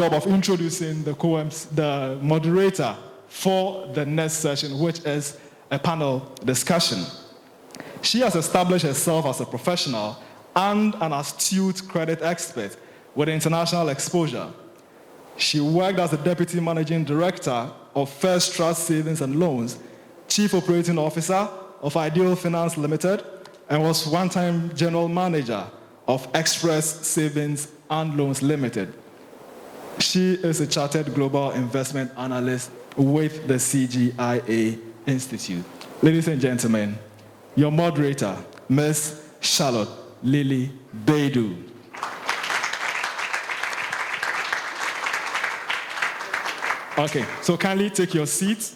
job of introducing the moderator for the next session, which is a panel discussion. She has established herself as a professional and an astute credit expert with international exposure. She worked as the Deputy Managing Director of First Trust Savings and Loans, Chief Operating Officer of Ideal Finance Limited, and was one-time General Manager of Express Savings and Loans Limited. She is a Chartered Global Investment Analyst with the CGIA Institute. Ladies and gentlemen, your moderator, Ms. Charlotte Lily Baidoo. Okay, so kindly take your seats.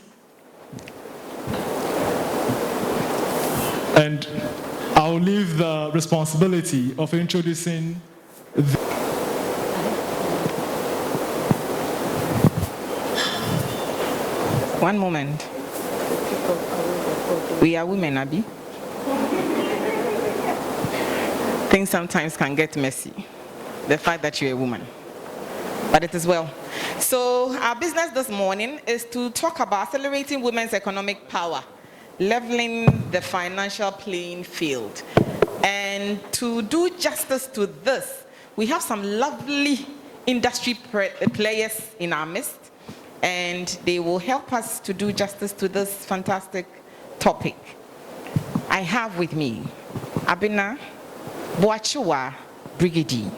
And I'll leave the responsibility of introducing One moment. We are women, Abby. Things sometimes can get messy. The fact that you're a woman. But it is well. So our business this morning is to talk about accelerating women's economic power, leveling the financial playing field. And to do justice to this, we have some lovely industry players in our midst, and they will help us to do justice to this fantastic topic. I have with me Abena, Adjoa, Brigidi.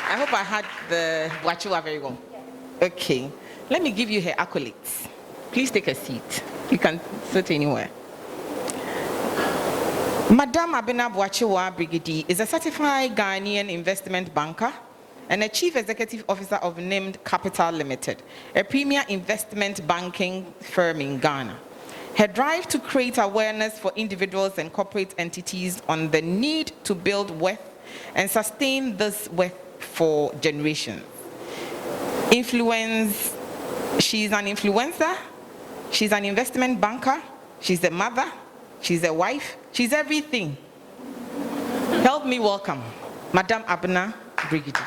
I hope I had the Adjoa very well. Okay, let me give you her accolades. Please take a seat. You can sit anywhere. Madam Abena Adjoa Brigidi is a certified Ghanaian investment banker and a chief executive officer of NIMED Capital Limited, a premier investment banking firm in Ghana. Her drive to create awareness for individuals and corporate entities on the need to build wealth and sustain this wealth for generations. Influence, she's an influencer, she's an investment banker, she's a mother, she's a wife, she's everything. Help me welcome Madam Abena Brigidi.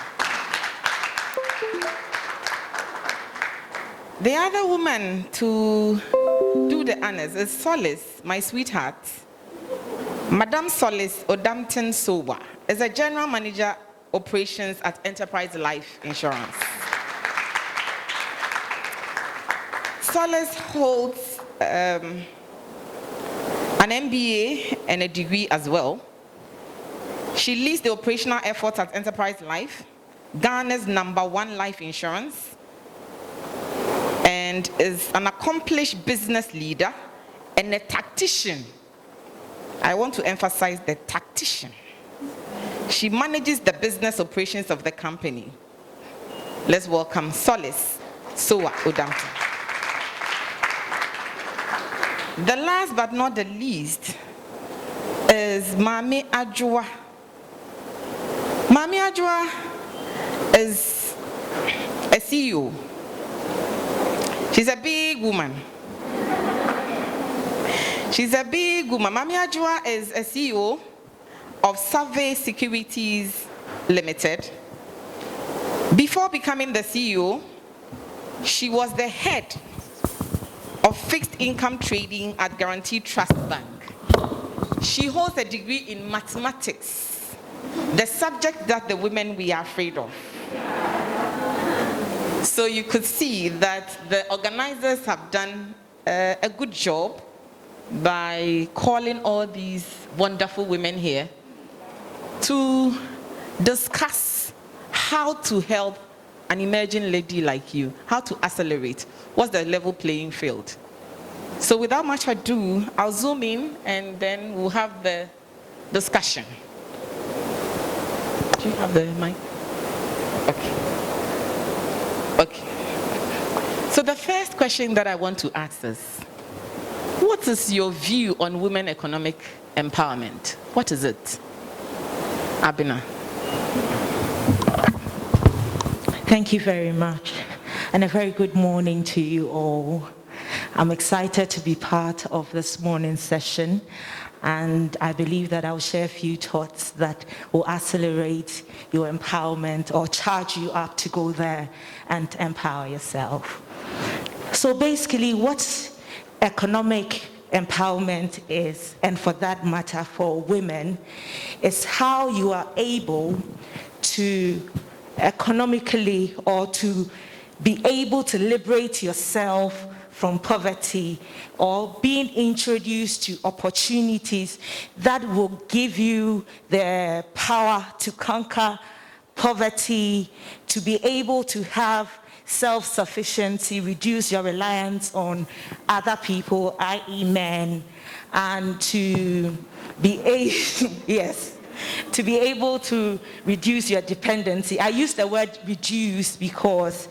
The other woman to do the honors is Solace, my sweetheart. Madam Solace Odamtten-Sowah is a general manager operations at Enterprise Life Insurance. Solace holds an MBA and a degree as well. She leads the operational efforts at Enterprise Life, Ghana's #1 life insurance, and is an accomplished business leader and a tactician. I want to emphasize the tactician. She manages the business operations of the company. Let's welcome Solace Sowah Odamtten. The last but not the least is Maame Adjoa. Maame Adjoa is a CEO. She's a big woman. She's a big woman. Maame Adjoa is a CEO of Securities Limited. Before becoming the CEO, she was the head of fixed income trading at Guaranteed Trust Bank. She holds a degree in mathematics, the subject that the women we are afraid of. So you could see that the organizers have done a good job by calling all these wonderful women here to discuss how to help an emerging lady like you, how to accelerate, what's the level playing field. So without much ado, I'll zoom in and then we'll have the discussion. Do you have the mic? Okay. Okay. So the first question that I want to ask is, what is your view on women economic empowerment? What is it? Abena. Thank you very much, and a very good morning to you all. I'm excited to be part of this morning's session. and I believe that I'll share a few thoughts that will accelerate your empowerment or charge you up to go there and empower yourself. So basically, what economic empowerment is, and for that matter for women, is how you are able to economically or to be able to liberate yourself from poverty or being introduced to opportunities that will give you the power to conquer poverty, to be able to have self-sufficiency, reduce your reliance on other people, i.e. men, and to be to be able to reduce your dependency. I use the word reduce because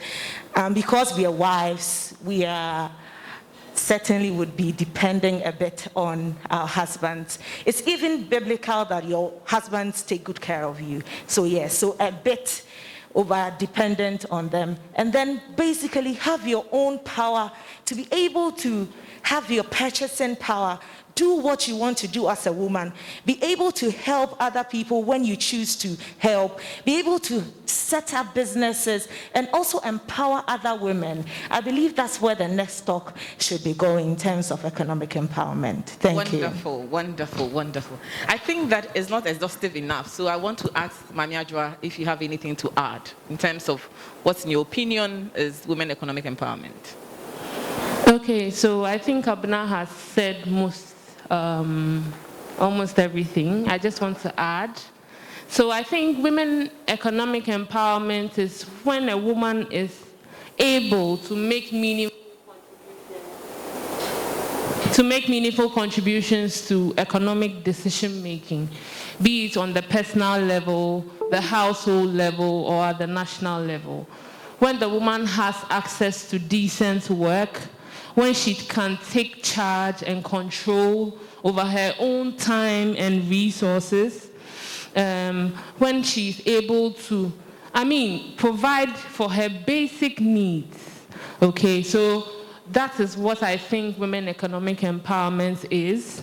we are wives, we are certainly would be depending a bit on our husbands. It's even biblical that your husbands take good care of you. So yes, so a bit over dependent on them. And then basically have your own power to be able to have your purchasing power, do what you want to do as a woman, be able to help other people when you choose to help, be able to set up businesses, and also empower other women. I believe that's where the next talk should be going in terms of economic empowerment. Thank you. Wonderful, wonderful, wonderful. I think that is not exhaustive enough, so I want to ask Maame Adjoa if you have anything to add in terms of what, in your opinion, is women economic empowerment. Okay, so I think Abena has said almost everything. I just want to add. So I think women economic empowerment is when a woman is able to make meaningful contributions to economic decision making, be it on the personal level, the household level, or at the national level. When the woman has access to decent work, when she can take charge and control over her own time and resources, when she's able to, provide for her basic needs. Okay, so that is what I think women economic empowerment is.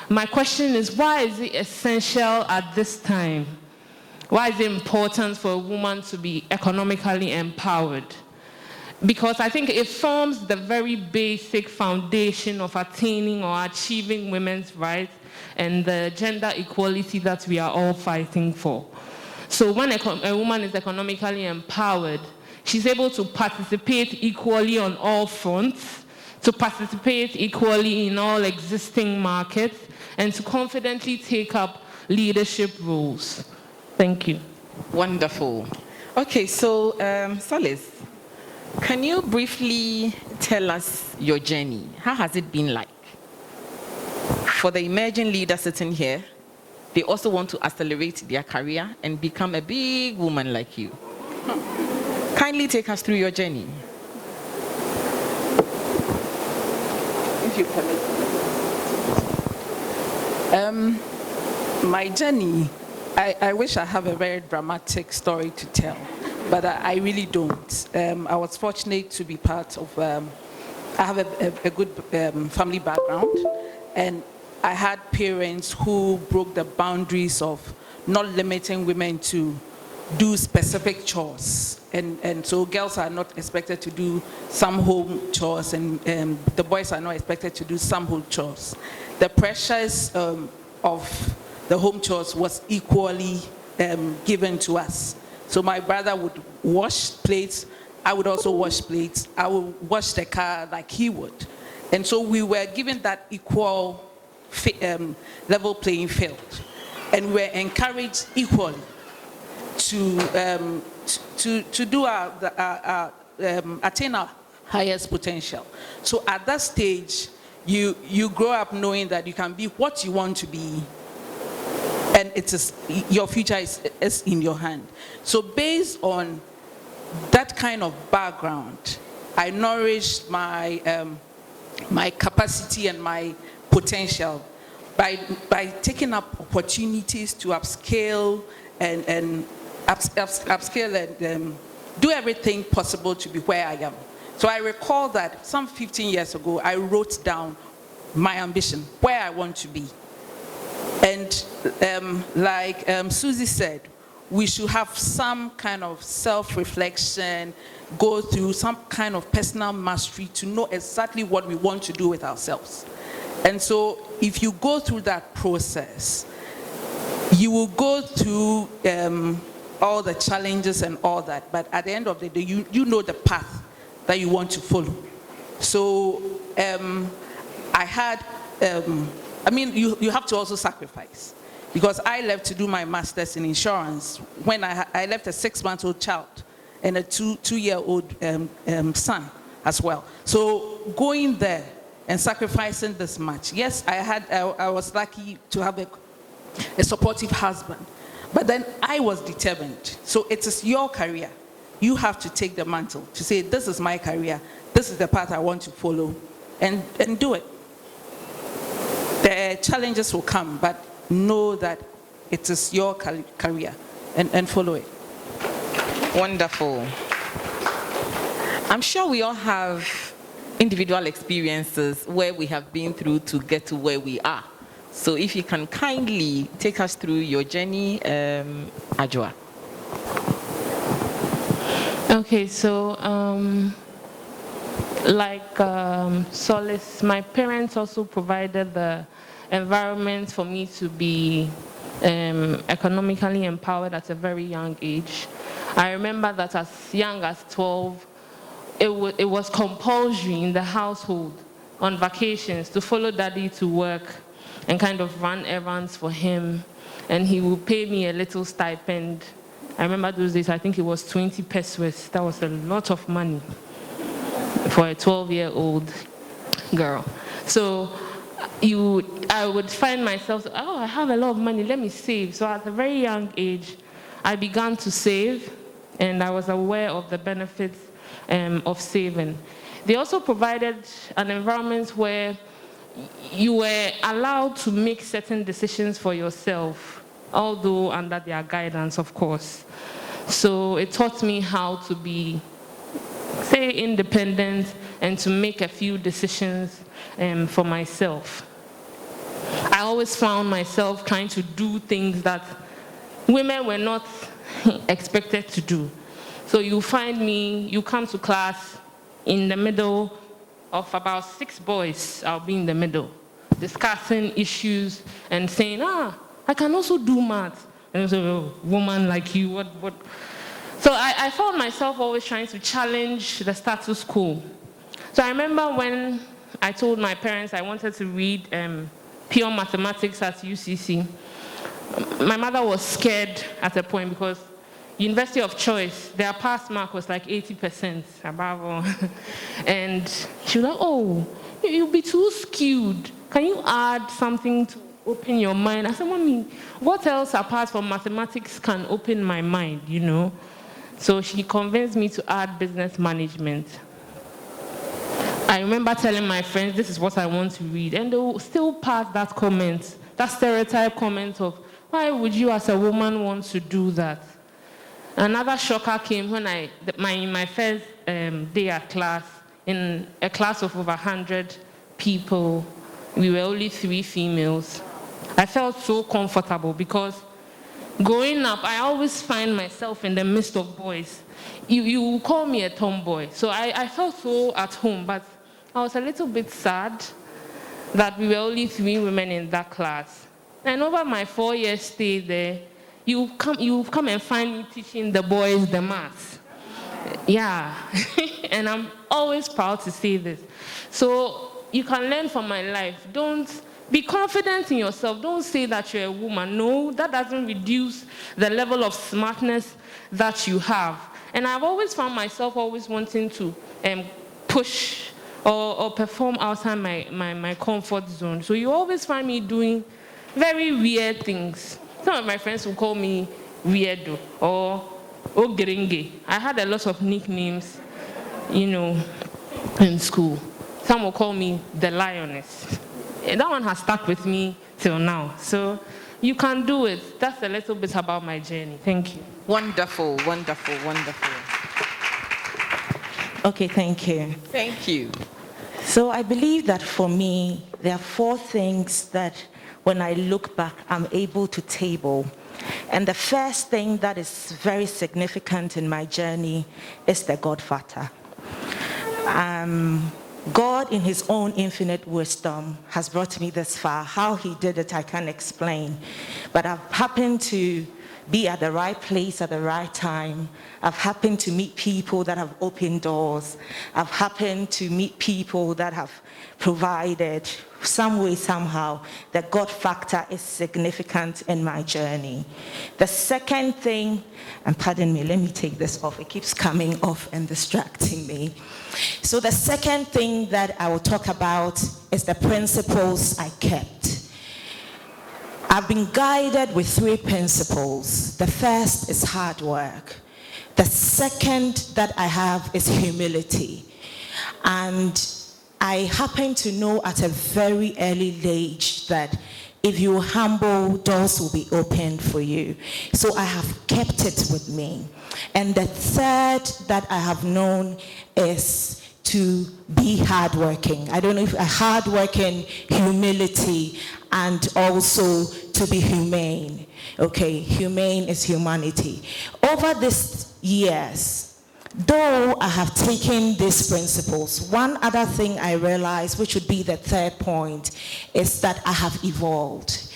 My question is, why is it essential at this time? Why is it important for a woman to be economically empowered? Because I think it forms the very basic foundation of attaining or achieving women's rights and the gender equality that we are all fighting for. So when a woman is economically empowered, she's able to participate equally on all fronts, to participate equally in all existing markets, and to confidently take up leadership roles. Thank you. Wonderful. Okay, so Solace, can you briefly tell us your journey? How has it been like? For the emerging leaders sitting here, they also want to accelerate their career and become a big woman like you. Kindly take us through your journey. If you permit. My journey, I wish I have a very dramatic story to tell, but I really don't. I was fortunate to be part of, I have a good family background, and I had parents who broke the boundaries of not limiting women to do specific chores. And so girls are not expected to do some home chores, and the boys are not expected to do some home chores. The pressures of the home chores was equally given to us. So my brother would wash plates, I would also wash plates, I would wash the car like he would. And so we were given that equal level playing field. And we were encouraged equally to do attain our highest potential. So at that stage, you grow up knowing that you can be what you want to be, and your future is in your hand. So based on that kind of background, I nourished my my capacity and my potential by taking up opportunities to upscale and do everything possible to be where I am. So I recall that some 15 years ago, I wrote down my ambition, where I want to be. like Susie said, we should have some kind of self-reflection, go through some kind of personal mastery to know exactly what we want to do with ourselves. And so if you go through that process, you will go through all the challenges and all that, but at the end of the day, you know the path that you want to follow. So I had, you have to also sacrifice. Because I left to do my master's in insurance when I left a 6-month-old child and a two-year-old son as well. So going there and sacrificing this much, yes, I was lucky to have a supportive husband, but then I was determined. So it is your career. You have to take the mantle to say, this is my career, this is the path I want to follow, and do it. The challenges will come, but know that it is your career and follow it. Wonderful. I'm sure we all have individual experiences where we have been through to get to where we are. So if you can kindly take us through your journey, Adjoa. Okay, so like Solace, my parents also provided the environment for me to be economically empowered at a very young age. I remember that as young as 12, it was compulsory in the household on vacations to follow daddy to work and kind of run errands for him, and he would pay me a little stipend. I remember those days, I think it was 20 pesos. That was a lot of money for a 12-year-old girl. So I would find myself, I have a lot of money, let me save. So at a very young age, I began to save, and I was aware of the benefits of saving. They also provided an environment where you were allowed to make certain decisions for yourself, although under their guidance, of course. So it taught me how to be, say, independent and to make a few decisions for myself. I always found myself trying to do things that women were not expected to do. So you find me, you come to class in the middle of about 6 boys, I'll be in the middle, discussing issues and saying, I can also do math. And I was a woman like you, what? So I found myself always trying to challenge the status quo. So I remember when I told my parents I wanted to read pure mathematics at UCC. My mother was scared at a point because University of Choice, their pass mark was like 80% above all. And she was like, oh, you'll be too skewed. Can you add something to open your mind? I said, Mommy, what else apart from mathematics can open my mind, you know? So she convinced me to add business management. I remember telling my friends, this is what I want to read. And they will still pass that comment, that stereotype comment of, why would you as a woman want to do that? Another shocker came when in my first day at class, in a class of over 100 people, we were only 3 females. I felt so comfortable because growing up, I always find myself in the midst of boys. You call me a tomboy. So I felt so at home, but I was a little bit sad that we were only 3 women in that class. And over my 4-year stay there, you come and find me teaching the boys the maths. Yeah, and I'm always proud to say this. So you can learn from my life. Don't be confident in yourself. Don't say that you're a woman. No, that doesn't reduce the level of smartness that you have. And I've always found myself always wanting to push or perform outside my comfort zone. So you always find me doing very weird things. Some of my friends will call me Weirdo or Ogeringe. I had a lot of nicknames, you know, in school. Some will call me the Lioness. And that one has stuck with me till now. So you can do it. That's a little bit about my journey. Thank you. Wonderful, wonderful, wonderful. Okay, thank you. Thank you. So I believe that for me, there are 4 things that when I look back, I'm able to table. And the first thing that is very significant in my journey is the God factor. God, in his own infinite wisdom, has brought me this far. How he did it, I can't explain. But I've happened to be at the right place at the right time. I've happened to meet people that have opened doors. I've happened to meet people that have provided some way, somehow. The God factor is significant in my journey. The second thing, and pardon me, let me take this off. It keeps coming off and distracting me. So the second thing that I will talk about is the principles I kept. I've been guided with 3 principles. The first is hard work. The second that I have is humility. And I happen to know at a very early age that if you're humble, doors will be opened for you. So I have kept it with me. And the third that I have known is to be hardworking. I don't know if hardworking, humility, and also to be humane. Okay, humane is humanity. Over these years, though I have taken these principles, one other thing I realized, which would be the third point, is that I have evolved.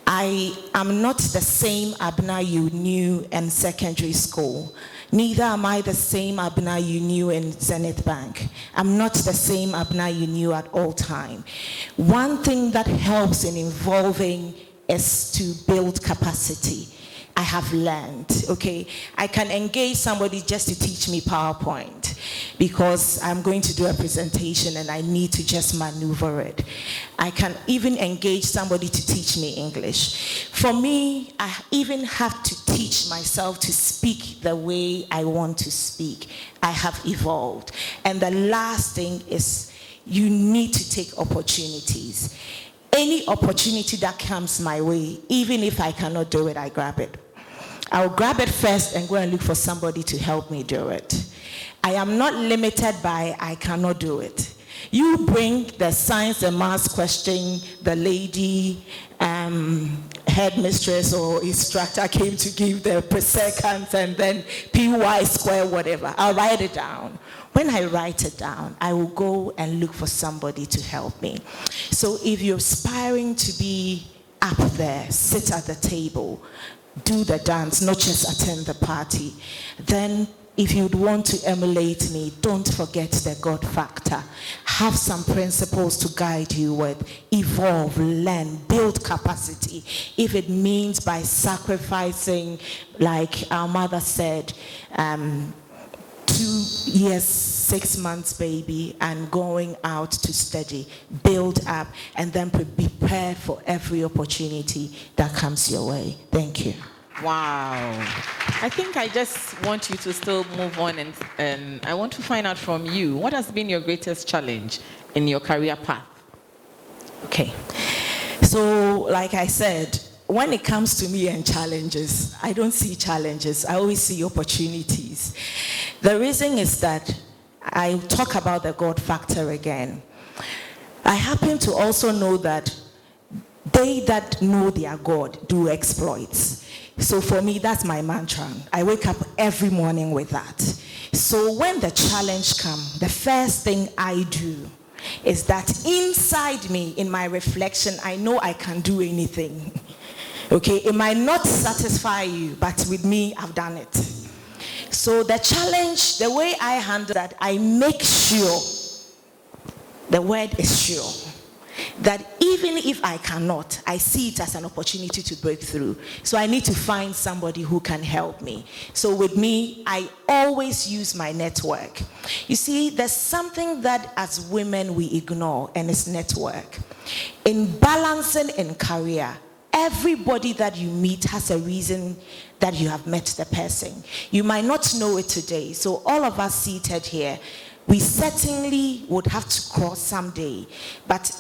I am not the same Abena you knew in secondary school. Neither am I the same Abena you knew in Zenith Bank. I'm not the same Abena you knew at all time. One thing that helps in evolving is to build capacity. I have learned, okay? I can engage somebody just to teach me PowerPoint because I'm going to do a presentation and I need to just maneuver it. I can even engage somebody to teach me English. For me, I even have to teach myself to speak the way I want to speak. I have evolved. And the last thing is you need to take opportunities. Any opportunity that comes my way, even if I cannot do it, I grab it. I'll grab it first and go and look for somebody to help me do it. I am not limited by I cannot do it. You bring the science and maths question, the lady, headmistress or instructor came to give the per second and then PY square, whatever. I'll write it down. When I write it down, I will go and look for somebody to help me. So if you're aspiring to be up there, sit at the table, do the dance, not just attend the party, then if you'd want to emulate me, don't forget the God factor. Have some principles to guide you with. Evolve, learn, build capacity. If it means by sacrificing, like our mother said, 2 years, 6 months baby, and going out to study, build up, and then be prepared for every opportunity that comes your way. Thank you. Wow. I think I just want you to still move on, and I want to find out from you, what has been your greatest challenge in your career path? Okay. So, like I said, when it comes to me and challenges, I don't see challenges. I always see opportunities. The reason is that I talk about the God factor again. I happen to also know that they that know their God do exploits. So for me, that's my mantra. I wake up every morning with that. So when the challenge comes, the first thing I do is that inside me, in my reflection, I know I can do anything. Okay, it might not satisfy you, but with me, I've done it. So the challenge, the way I handle that, I make sure, the word is sure, that even if I cannot, I see it as an opportunity to break through. So I need to find somebody who can help me. So with me, I always use my network. You see, there's something that as women we ignore, and it's network. In balancing in career, everybody that you meet has a reason that you have met the person. You might not know it today. So all of us seated here, we certainly would have to cross someday. But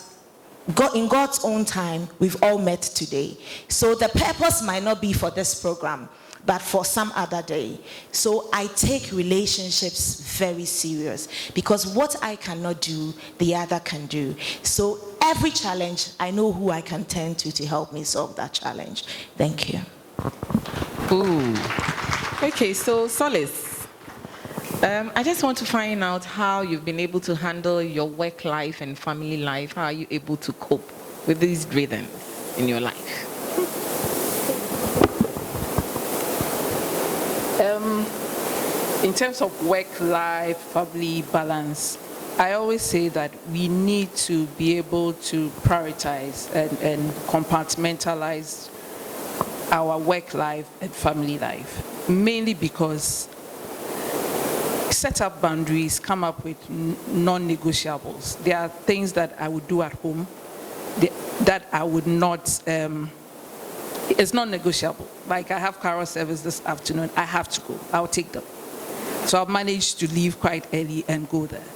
God, in God's own time, we've all met today. So the purpose might not be for this program, but for some other day. So I take relationships very serious, because what I cannot do, the other can do. So every challenge, I know who I can turn to help me solve that challenge. Thank you. Ooh. Okay, so Solace. I just want to find out how you've been able to handle your work life and family life. How are you able to cope with these rhythms in your life? In terms of work-life, family balance, I always say that we need to be able to prioritize and compartmentalize our work life and family life, mainly because set up boundaries, come up with non-negotiables. There are things that I would do at home that I would not, it's not negotiable. Like I have carol service this afternoon, I have to go, I'll take them. So I've managed to leave quite early and go there.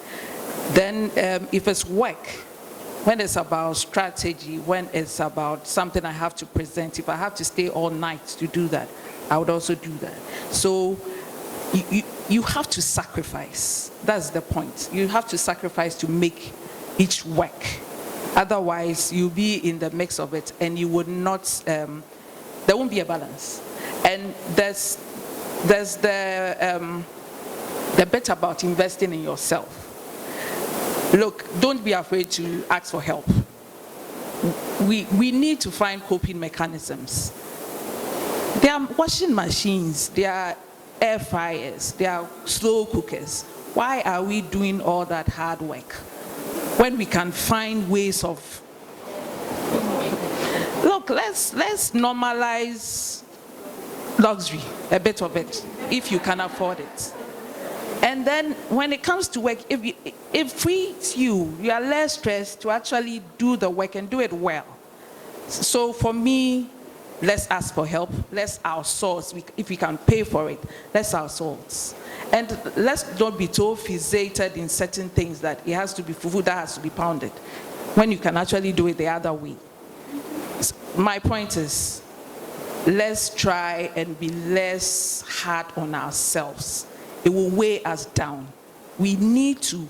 Then if it's work, when it's about strategy, when it's about something I have to present, if I have to stay all night to do that, I would also do that. So you have to sacrifice. That's the point. You have to sacrifice to make each work. Otherwise, you'll be in the mix of it, and you would not. There won't be a balance. And there's the bit about investing in yourself. Look, don't be afraid to ask for help. We need to find coping mechanisms. There are washing machines. There are air fryers, there are slow cookers. Why are we doing all that hard work when we can find ways of... Look, let's normalize luxury, a bit of it, if you can afford it. And then when it comes to work, it frees you are less stressed to actually do the work and do it well. So for me, let's ask for help. Let's outsource. If we can pay for it, let's outsource. And let's not be so fixated in certain things that it has to be fufu that has to be pounded, when you can actually do it the other way. My point is, let's try and be less hard on ourselves. It will weigh us down. We need to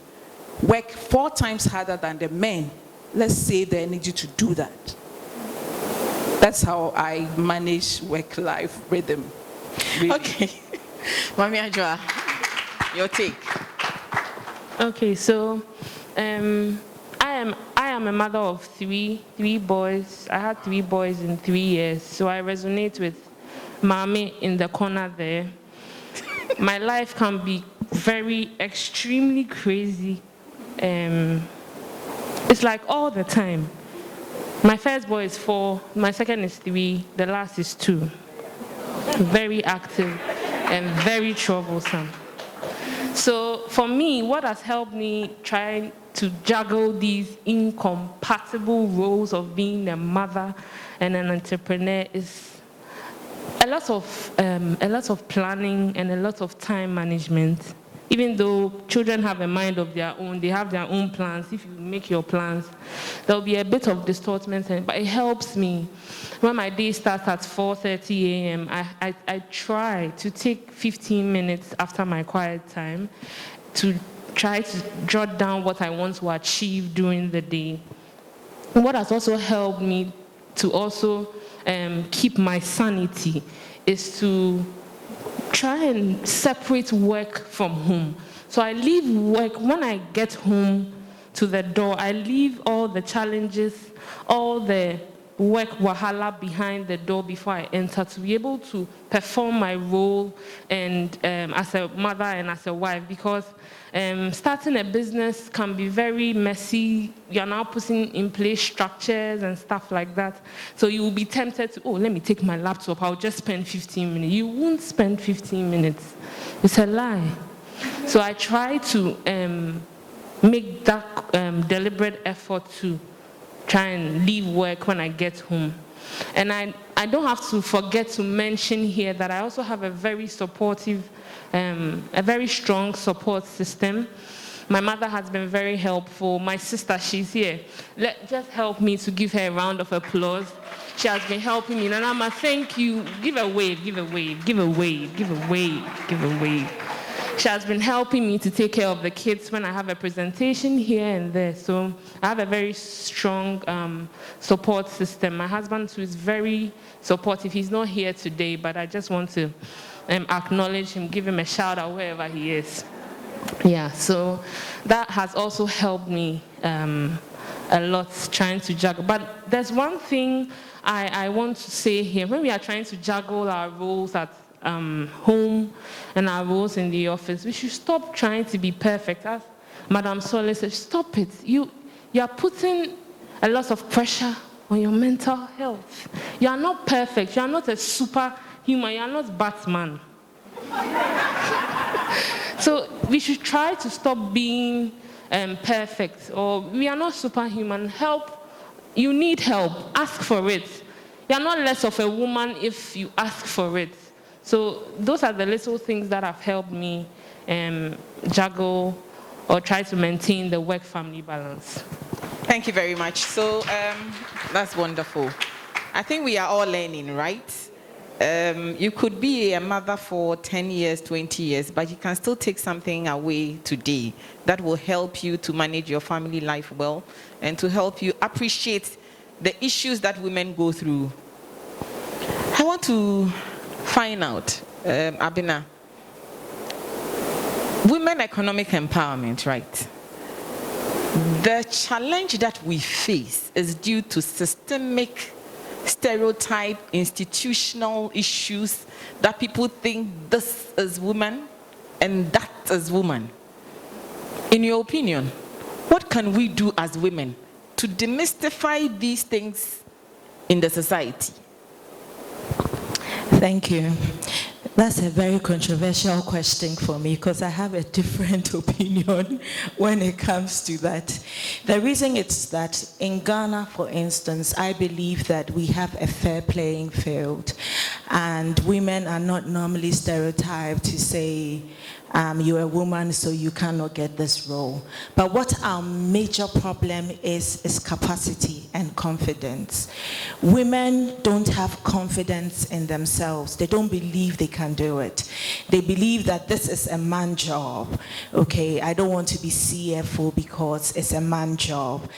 work 4 times harder than the men. Let's save the energy to do that. That's how I manage work-life rhythm. Really. Okay. Maame Adjoa, your take. Okay, so I am a mother of three boys. I had 3 boys in 3 years, so I resonate with Maame in the corner there. My life can be very extremely crazy. It's like all the time. My first boy is 4, my second is 3, the last is 2. Very active and very troublesome. So for me, what has helped me try to juggle these incompatible roles of being a mother and an entrepreneur is a lot of planning and a lot of time management. Even though children have a mind of their own, they have their own plans. If you make your plans, there'll be a bit of distortment, but it helps me. When my day starts at 4:30 a.m., I try to take 15 minutes after my quiet time to try to jot down what I want to achieve during the day. And what has also helped me to also keep my sanity is to try and separate work from home. So I leave work, when I get home to the door, I leave all the challenges, all the work wahala behind the door before I enter, to be able to perform my role and as a mother and as a wife, because starting a business can be very messy. You're now putting in place structures and stuff like that. So you will be tempted to, let me take my laptop, I'll just spend 15 minutes. You won't spend 15 minutes. It's a lie. So I try to make that deliberate effort to try and leave work when I get home. And I don't have to forget to mention here that I also have a very supportive, a very strong support system. My mother has been very helpful. My sister, she's here. Just help me to give her a round of applause. She has been helping me. Nanama, thank you. Give a wave, give a wave, give a wave, give a wave, give a wave. She has been helping me to take care of the kids when I have a presentation here and there. So I have a very strong support system. My husband, too, is very supportive. He's not here today, but I just want to acknowledge him, give him a shout out wherever he is. Yeah, so that has also helped me a lot trying to juggle. But there's one thing I want to say here. When we are trying to juggle our roles at home and our roles in the office, we should stop trying to be perfect. As Madam Solace said, stop it. You are putting a lot of pressure on your mental health. You are not perfect. You are not a superhuman. You are not Batman. So we should try to stop being perfect, or we are not superhuman. Help. You need help. Ask for it. You are not less of a woman if you ask for it. So those are the little things that have helped me juggle or try to maintain the work-family balance. Thank you very much. So that's wonderful. I think we are all learning, right? You could be a mother for 10 years, 20 years, but you can still take something away today that will help you to manage your family life well and to help you appreciate the issues that women go through. I want to find out, Abena, women economic empowerment, right? The challenge that we face is due to systemic stereotype, institutional issues that people think this is woman and that is woman. In your opinion, what can we do as women to demystify these things in the society? Thank you. That's a very controversial question for me because I have a different opinion when it comes to that. The reason is that in Ghana, for instance, I believe that we have a fair playing field and women are not normally stereotyped to say, you're a woman, so you cannot get this role. But what our major problem is capacity and confidence. Women don't have confidence in themselves. They don't believe they can do it. They believe that this is a man job. Okay, I don't want to be CFO because it's a man job.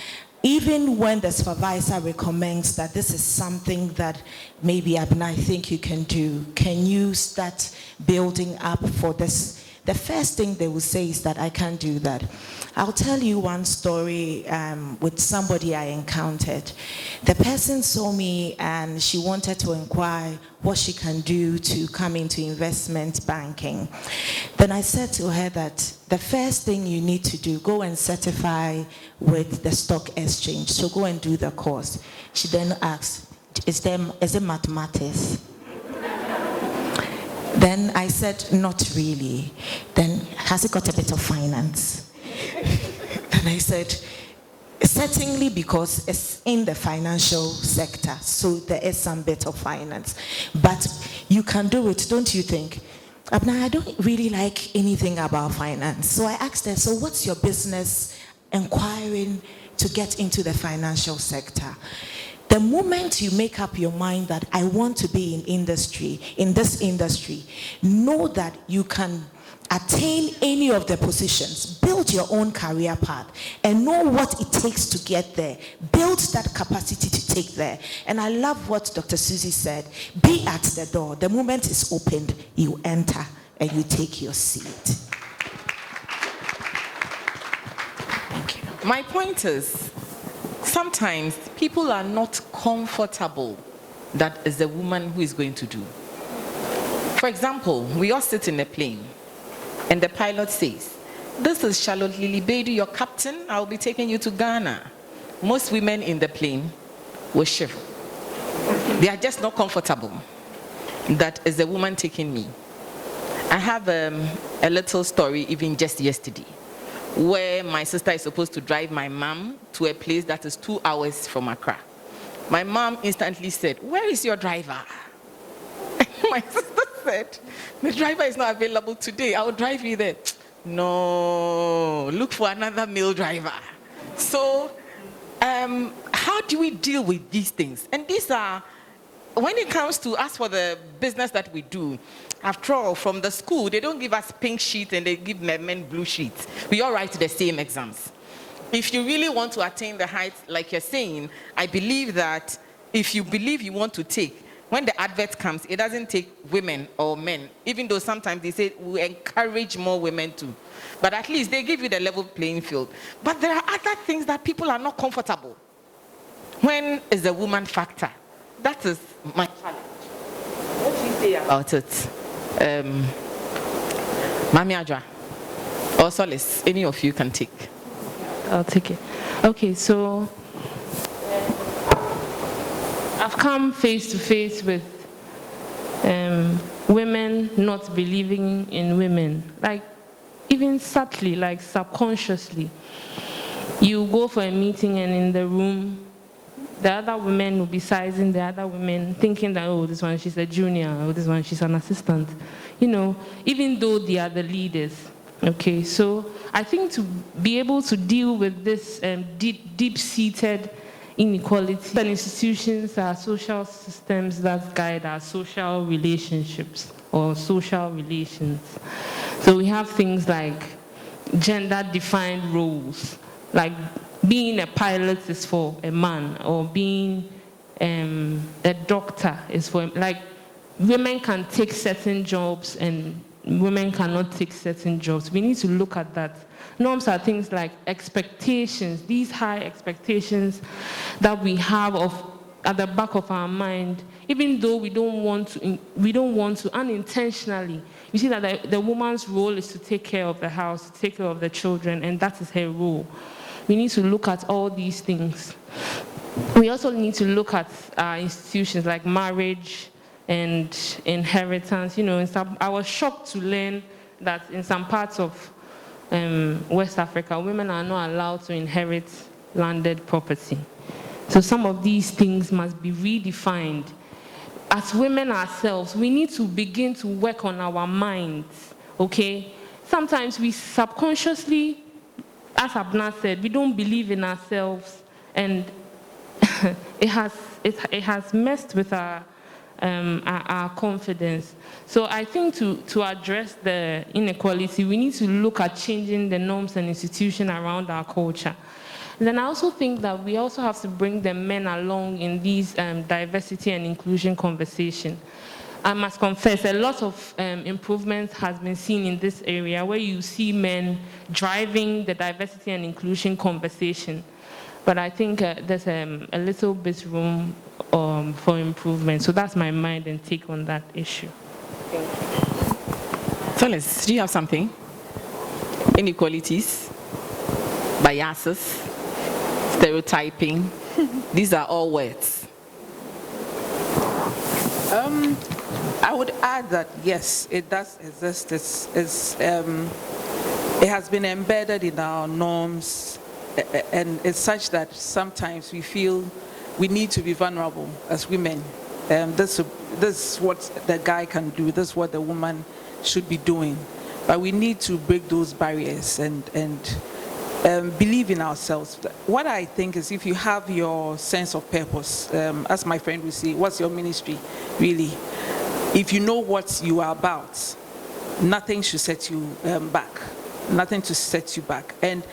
Even when the supervisor recommends that this is something that maybe Abena, I think you can do, can you start building up for this? The first thing they will say is that I can't do that. I'll tell you one story with somebody I encountered. The person saw me and she wanted to inquire what she can do to come into investment banking. Then I said to her that the first thing you need to do, go and certify with the stock exchange. So go and do the course. She then asked, is it mathematics? Then I said, not really. Then, has it got a bit of finance? And I said, certainly because it's in the financial sector, so there is some bit of finance. But you can do it, don't you think? Abena, I don't really like anything about finance. So I asked her, so what's your business inquiring to get into the financial sector? The moment you make up your mind that I want to be in this industry, know that you can attain any of the positions, build your own career path, and know what it takes to get there. Build that capacity to take there. And I love what Dr. Susie said. Be at the door. The moment it's opened, you enter and you take your seat. Thank you. My point is, sometimes people are not comfortable that is the woman who is going to do. For example, we all sit in a plane and the pilot says, this is Charlotte Lily Baidoo, your captain. I'll be taking you to Ghana. Most women in the plane will shiver. They are just not comfortable that is the woman taking me. I have a little story even just yesterday, where my sister is supposed to drive my mom to a place that is 2 hours from Accra. My mom instantly said, where is your driver? My sister said, the driver is not available today. I will drive you there. No, look for another male driver. So, how do we deal with these things? And these are, when it comes to us for the business that we do, after all, from the school, they don't give us pink sheets and they give men blue sheets. We all write the same exams. If you really want to attain the heights, like you're saying, I believe that if you believe you want to take, when the advert comes, it doesn't take women or men, even though sometimes they say we encourage more women too. But at least they give you the level playing field. But there are other things that people are not comfortable. When is the woman factor? That is my challenge. What do you say about it? Maame Adjoa or Solace, any of you can take. I'll take it. Okay, so I've come face to face with women not believing in women, like even subtly, like subconsciously. You go for a meeting and in the room, the other women will be sizing the other women, thinking that, oh, this one, she's a junior, or this one, she's an assistant. You know, even though they are the leaders. Okay, so I think to be able to deal with this deep-seated inequality, and institutions are social systems that guide our social relationships or social relations. So we have things like gender-defined roles, like being a pilot is for a man, or being a doctor is for, like, women can take certain jobs and women cannot take certain jobs. We need to look at that. Norms are things like expectations, these high expectations that we have at the back of our mind, even though we don't want to unintentionally. You see that the woman's role is to take care of the house, to take care of the children, and that is her role. We need to look at all these things. We also need to look at our institutions like marriage and inheritance. You know, I was shocked to learn that in some parts of West Africa, women are not allowed to inherit landed property. So some of these things must be redefined. As women ourselves, we need to begin to work on our minds, okay? Sometimes we subconsciously, as Abena said, we don't believe in ourselves, and it has messed with our confidence. So I think to address the inequality, we need to look at changing the norms and institutions around our culture. And then I also think that we also have to bring the men along in these diversity and inclusion conversation. I must confess, a lot of improvement has been seen in this area where you see men driving the diversity and inclusion conversation. But I think there's a little bit room for improvement. So that's my mind and take on that issue. Thank you. Solace, do you have something? Inequalities, biases, stereotyping, these are all words. I would add that, yes, it does exist. It has been embedded in our norms, and it's such that sometimes we feel we need to be vulnerable as women. This is what the guy can do, this is what the woman should be doing. But we need to break those barriers and believe in ourselves. What I think is, if you have your sense of purpose, as my friend would say, what's your ministry, really? If you know what you are about, nothing should set you back. Nothing to set you back. And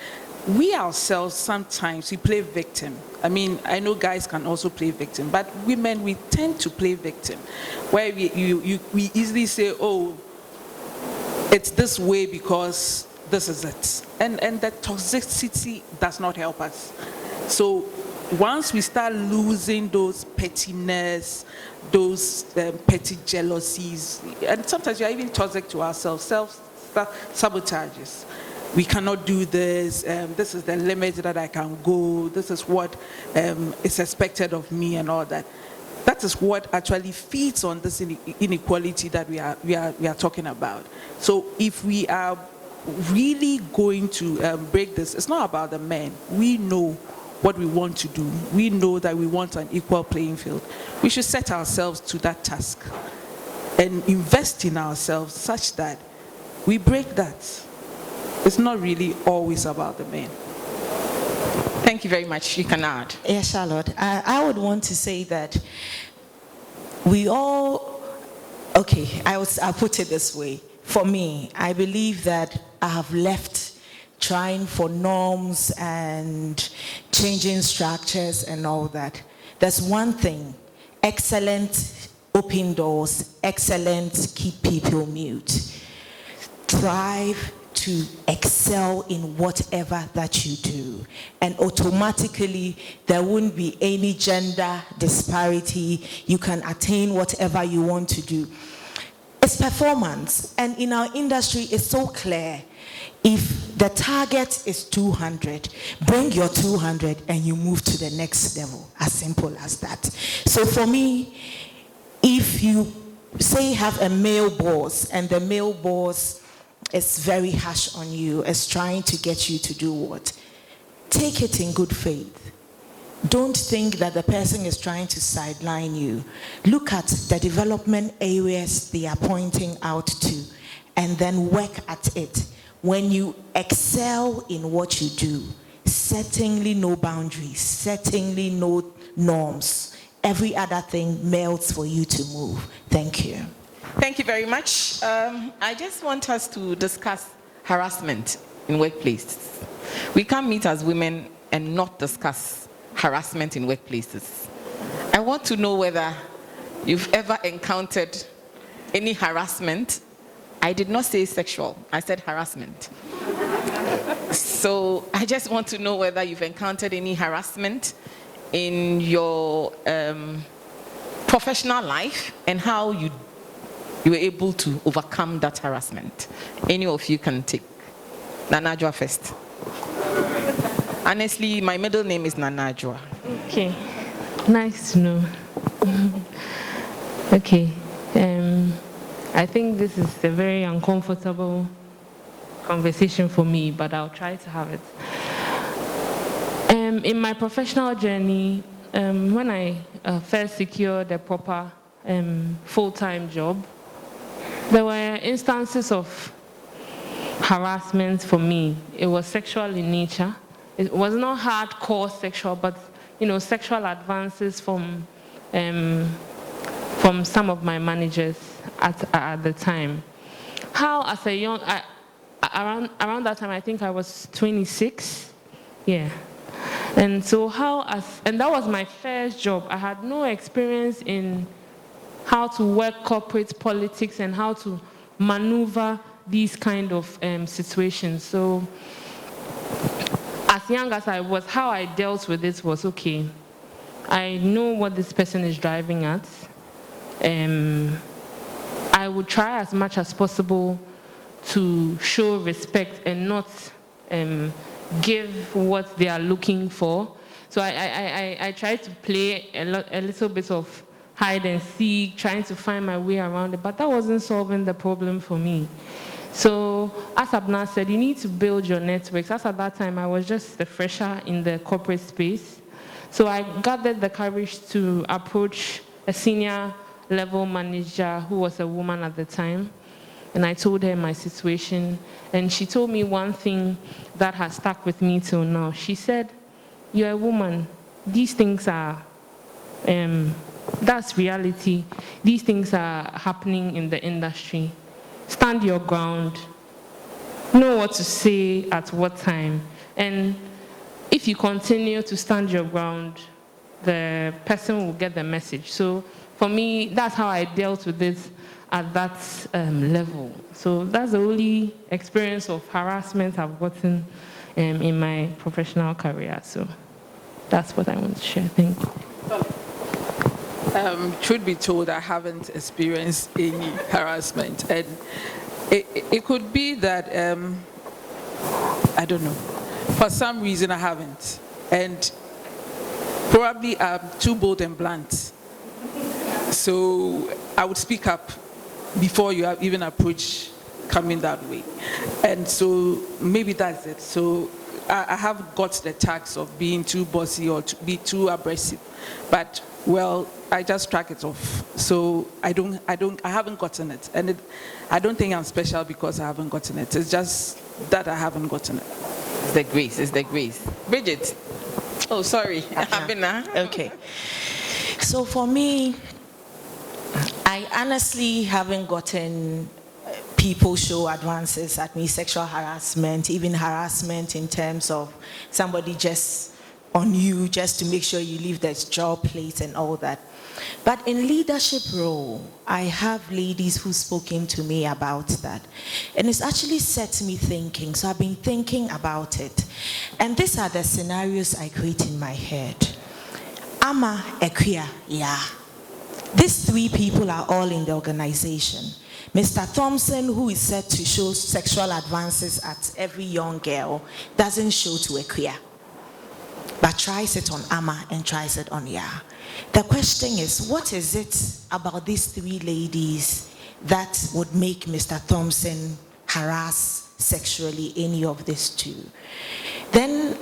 we ourselves, sometimes, we play victim. I mean, I know guys can also play victim, but women, we tend to play victim, where we easily say, oh, it's this way because this is it. And that toxicity does not help us. So once we start losing those pettiness, those petty jealousies, and sometimes we are even toxic to ourselves, self-sabotages. We cannot do this, this is the limit that I can go, this is what is expected of me and all that. That is what actually feeds on this inequality that we are talking about. So if we are really going to break this, it's not about the men. We know what we want to do. We know that we want an equal playing field. We should set ourselves to that task and invest in ourselves such that we break that. it's not really always about the men. Thank you very much. You can add. Yeah, Charlotte, I would want to say that we all, okay, I'll put it this way. For me, I believe that I have left trying for norms and changing structures and all that. There's one thing, excellent open doors, excellent keep people mute. Thrive to excel in whatever that you do, and automatically there won't be any gender disparity. You can attain whatever you want to do. It's performance, and in our industry it's so clear. If the target is 200, bring your 200 and you move to the next level. As simple as that. So for me, if you say have a male boss and the male boss is very harsh on you, is trying to get you to do what? Take it in good faith. Don't think that the person is trying to sideline you. Look at the development areas they are pointing out to and then work at it. When you excel in what you do, certainly no boundaries, certainly no norms. Every other thing melts for you to move. Thank you. Thank you very much. I just want us to discuss harassment in workplaces. We can't meet as women and not discuss harassment in workplaces. I want to know whether you've ever encountered any harassment. I did not say sexual, I said harassment. So I just want to know whether you've encountered any harassment in your professional life and how you were able to overcome that harassment. Any of you can take. Adjoa first. Honestly, my middle name is Adjoa. Okay, nice to know. Okay, I think this is a very uncomfortable conversation for me, but I'll try to have it. In my professional journey, when I first secured a proper full-time job, there were instances of harassment for me. It was sexual in nature. It was not hardcore sexual, but sexual advances from some of my managers at the time. How, as a young, around that time, I think I was 26, yeah. And so and that was my first job. I had no experience in how to work corporate politics and how to maneuver these kind of situations. So as young as I was, how I dealt with it was, okay, I know what this person is driving at. I would try as much as possible to show respect and not give what they are looking for. So I try to play a little bit of hide and seek, trying to find my way around it, but that wasn't solving the problem for me. So as Abena said, you need to build your networks. As at that time, I was just a fresher in the corporate space. So I gathered the courage to approach a senior level manager who was a woman at the time. And I told her my situation. And she told me one thing that has stuck with me till now. She said, "You're a woman. These things are, that's reality. These things are happening in the industry. Stand your ground. Know what to say at what time. And if you continue to stand your ground, the person will get the message." So for me, that's how I dealt with it at that level. So that's the only experience of harassment I've gotten in my professional career. So that's what I want to share. Thank you. Truth be told, I haven't experienced any harassment. And it could be that, I don't know, for some reason I haven't. And probably I'm too bold and blunt. So I would speak up before you even approach coming that way. And so maybe that's it. So I have got the tax of being too bossy or to be too abrasive, but well, I just track it off. So I haven't gotten it, and I don't think I'm special because I haven't gotten it. It's just that I haven't gotten it. It's the grace. It's the grace. Bridget. Oh, sorry. Abena. Okay. So for me, I honestly haven't gotten people show advances at me, sexual harassment, even harassment in terms of somebody just on you just to make sure you leave the job place and all that. But in leadership role, I have ladies who've spoken to me about that. And it's actually set me thinking. So I've been thinking about it. And these are the scenarios I create in my head. Ama, Equia, yeah. These three people are all in the organization. Mr. Thompson, who is said to show sexual advances at every young girl, doesn't show to Equia, but tries it on Ama and tries it on Ya. The question is, what is it about these three ladies that would make Mr. Thompson harass sexually any of these two? Then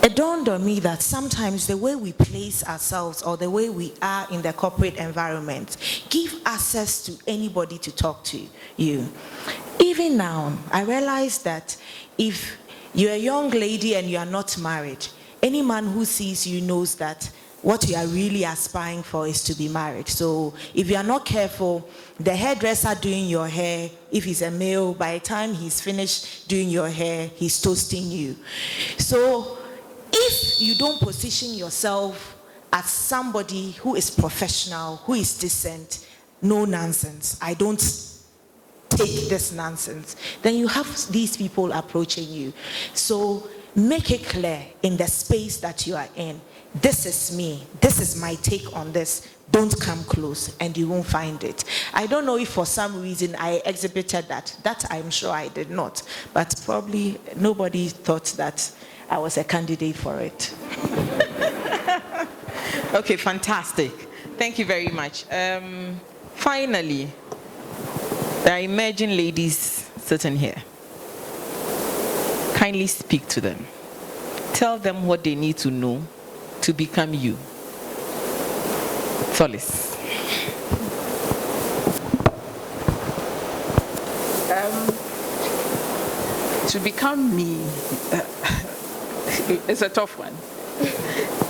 it dawned on me that sometimes the way we place ourselves or the way we are in the corporate environment give access to anybody to talk to you. Even now, I realize that if you're a young lady and you are not married, any man who sees you knows that what you are really aspiring for is to be married. So if you are not careful, the hairdresser doing your hair, if he's a male, by the time he's finished doing your hair, he's toasting you. So if you don't position yourself as somebody who is professional, who is decent, no nonsense, I don't take this nonsense, then you have these people approaching you. So make it clear in the space that you are in. This is me. This is my take on this. Don't come close and you won't find it. I don't know if for some reason I exhibited that. That I'm sure I did not. But probably nobody thought that I was a candidate for it. Okay, fantastic. Thank you very much. Finally, there are emerging ladies sitting here. Kindly speak to them. Tell them what they need to know to become you. Solace. To become me, it's a tough one.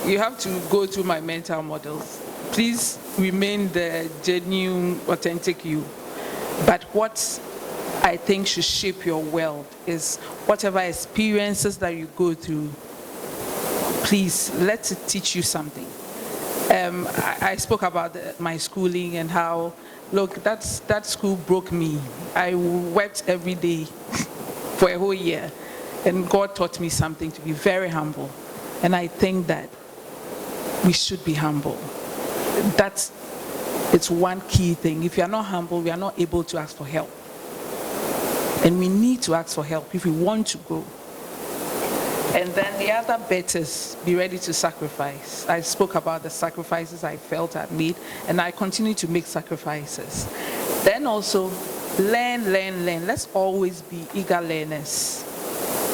You have to go through my mental models. Please remain the genuine, authentic you. But what I think should shape your world is whatever experiences that you go through, please let it teach you something. I spoke about my schooling and how, look, that school broke me. I wept every day for a whole year. And God taught me something, to be very humble. And I think that we should be humble. It's one key thing. If you are not humble, we are not able to ask for help. And we need to ask for help if we want to grow. And then the other bit is be ready to sacrifice. I spoke about the sacrifices I felt I'd made, and I continue to make sacrifices. Then also, learn. Let's always be eager learners.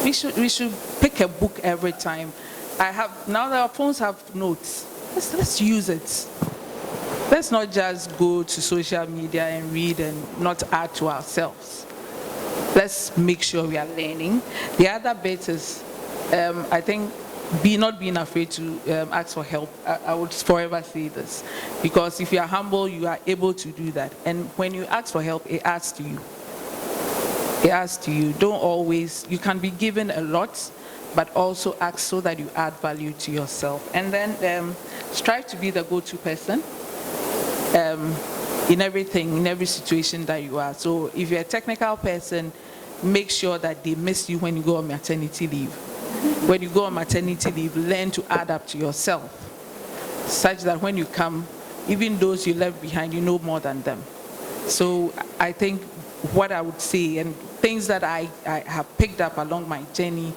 We should pick a book every time. Now that our phones have notes, let's use it. Let's not just go to social media and read and not add to ourselves. Let's make sure we are learning. The other bit is, I think, not being afraid to ask for help. I would forever say this, because if you are humble, you are able to do that. And when you ask for help, it adds to you. It adds to you. You can be given a lot, but also ask so that you add value to yourself. And then strive to be the go-to person in everything, in every situation that you are. So if you're a technical person, make sure that they miss you when you go on maternity leave. When you go on maternity leave, learn to add up to yourself, such that when you come, even those you left behind, you know more than them. So I think what I would say, and things that I have picked up along my journey,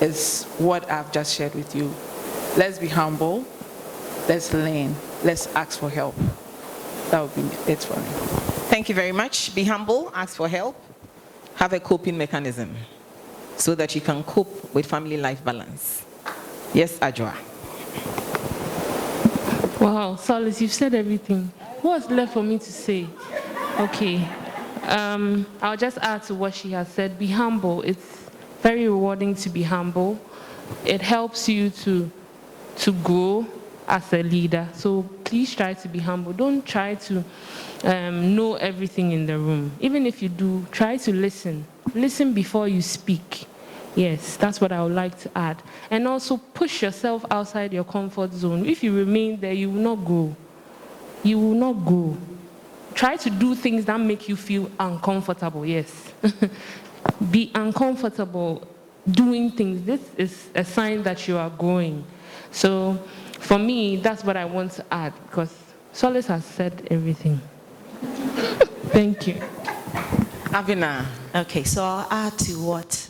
is what I've just shared with you. Let's be humble, let's learn, let's ask for help. That would be it for me. Thank you very much. Be humble, ask for help, have a coping mechanism. so that you can cope with family life balance. Yes, Adjoa. Wow, Solace, you've said everything. What's left for me to say? Okay. I'll just add to what she has said. Be humble. It's very rewarding to be humble. It helps you to grow as a leader. So please try to be humble. Don't try to know everything in the room. Even if you do, try to listen. Listen before you speak. Yes, that's what I would like to add. And also push yourself outside your comfort zone. If you remain there, you will not grow. You will not grow. Try to do things that make you feel uncomfortable, yes. Be uncomfortable doing things. This is a sign that you are growing. So for me, that's what I want to add, because Solace has said everything. Thank you. Abena. Okay, so I'll add to what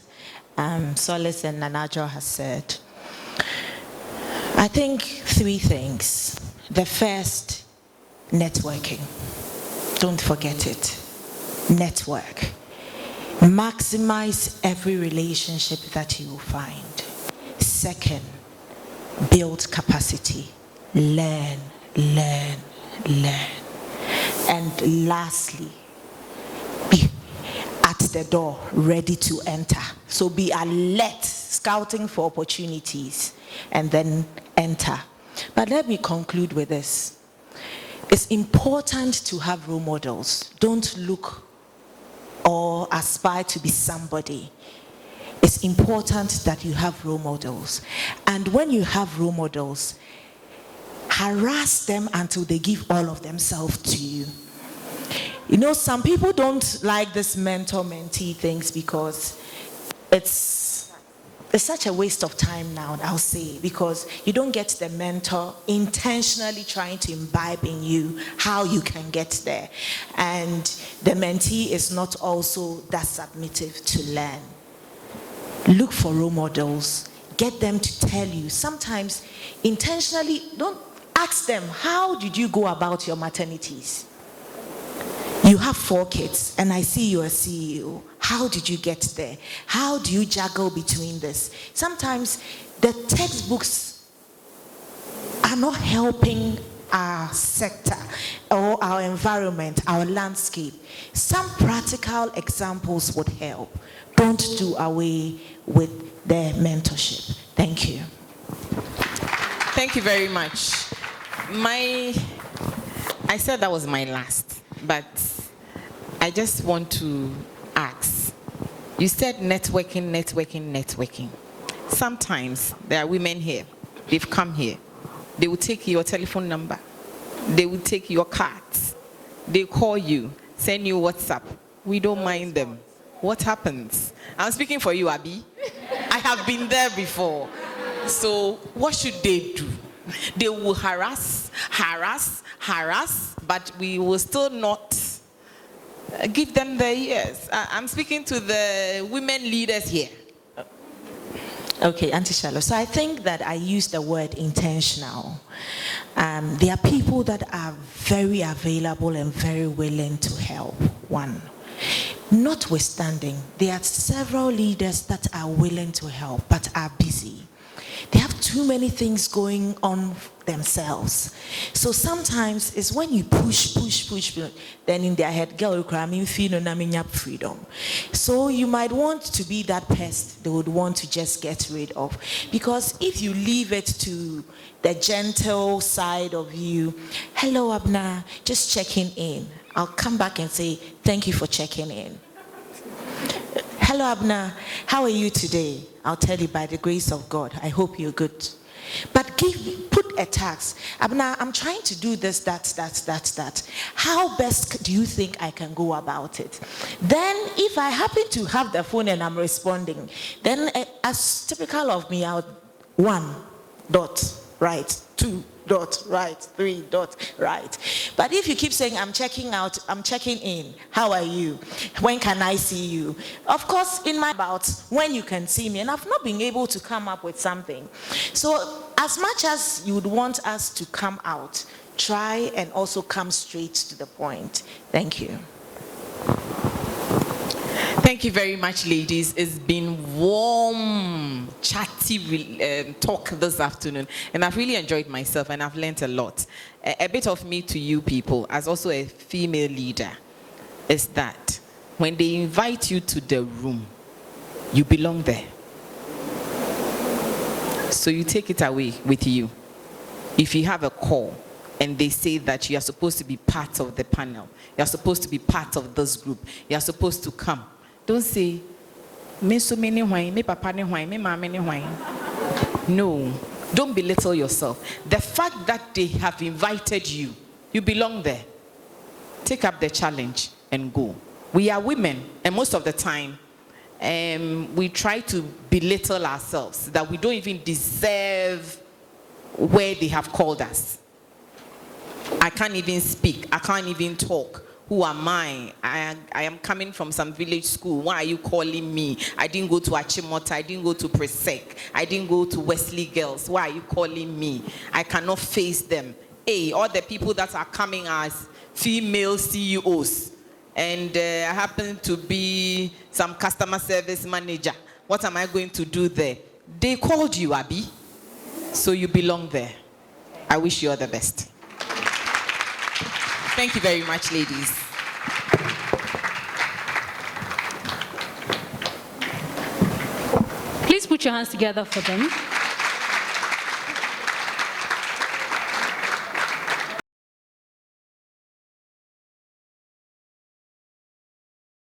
Solace and Adjoa has said. I think 3 things. The first, networking. Don't forget it. Network. Maximize every relationship that you will find. Second, build capacity. Learn. And lastly, be at the door, ready to enter. So be alert, scouting for opportunities, and then enter. But let me conclude with this. It's important to have role models. Don't look or aspire to be somebody. It's important that you have role models. And when you have role models, harass them until they give all of themselves to you. You know, some people don't like this mentor-mentee things because it's such a waste of time now, I'll say, because you don't get the mentor intentionally trying to imbibe in you how you can get there. And the mentee is not also that submissive to learn. Look for role models. Get them to tell you. Sometimes intentionally, don't ask them, how did you go about your maternities? You have 4 kids, and I see you're a CEO. How did you get there? How do you juggle between this? Sometimes the textbooks are not helping our sector or our environment, our landscape. Some practical examples would help. Don't do away with their mentorship. Thank you. Thank you very much. I said that was my last, but I just want to ask. You said networking. Sometimes there are women here, they've come here, they will take your telephone number, they will take your cards, they call you, send you WhatsApp. We don't mind them. What happens? I'm speaking for you, Abi. I have been there before. So what should they do? They will harass, but we will still not give them the ears. I'm speaking to the women leaders here. Okay, Auntie Shallow. So I think that I use the word intentional. There are people that are very available and very willing to help. One. Notwithstanding, there are several leaders that are willing to help but are busy. They have too many things going on themselves. So sometimes it's when you push, then in their head, girl, freedom. So you might want to be that pest they would want to just get rid of. Because if you leave it to the gentle side of you, hello, Abena, just checking in. I'll come back and say, thank you for checking in. Hello, Abena, how are you today? I'll tell you, by the grace of God, I hope you're good. But put a task. Abena, I'm trying to do this, that. How best do you think I can go about it? Then, if I happen to have the phone and I'm responding, then as typical of me, I'll 1 dot, right, 2 dot, right, 3 dot, right. But if you keep saying, I'm checking out, I'm checking in, how are you? When can I see you? Of course, in my about when you can see me, and I've not been able to come up with something. So as much as you would want us to come out, try and also come straight to the point. Thank you. Thank you very much, ladies. It's been warm, chatty talk this afternoon, and I've really enjoyed myself, and I've learned a lot. A bit of me to you people, as also a female leader, is that when they invite you to the room, you belong there. So you take it away with you. If you have a call and they say that you are supposed to be part of the panel, you are supposed to be part of this group, you are supposed to come, don't say, me so many wine, me papa ne wine, me mama ne wine. No, don't belittle yourself. The fact that they have invited you, you belong there. Take up the challenge and go. We are women, and most of the time, we try to belittle ourselves, that we don't even deserve where they have called us. I can't even speak. I can't even talk. Who am I? I am coming from some village school. Why are you calling me? I didn't go to Achimota. I didn't go to Presec. I didn't go to Wesley Girls. Why are you calling me? I cannot face them. Hey, all the people that are coming as female CEOs. And I happen to be some customer service manager. What am I going to do there? They called you, Abby. So you belong there. I wish you all the best. Thank you very much, ladies. Please put your hands together for them.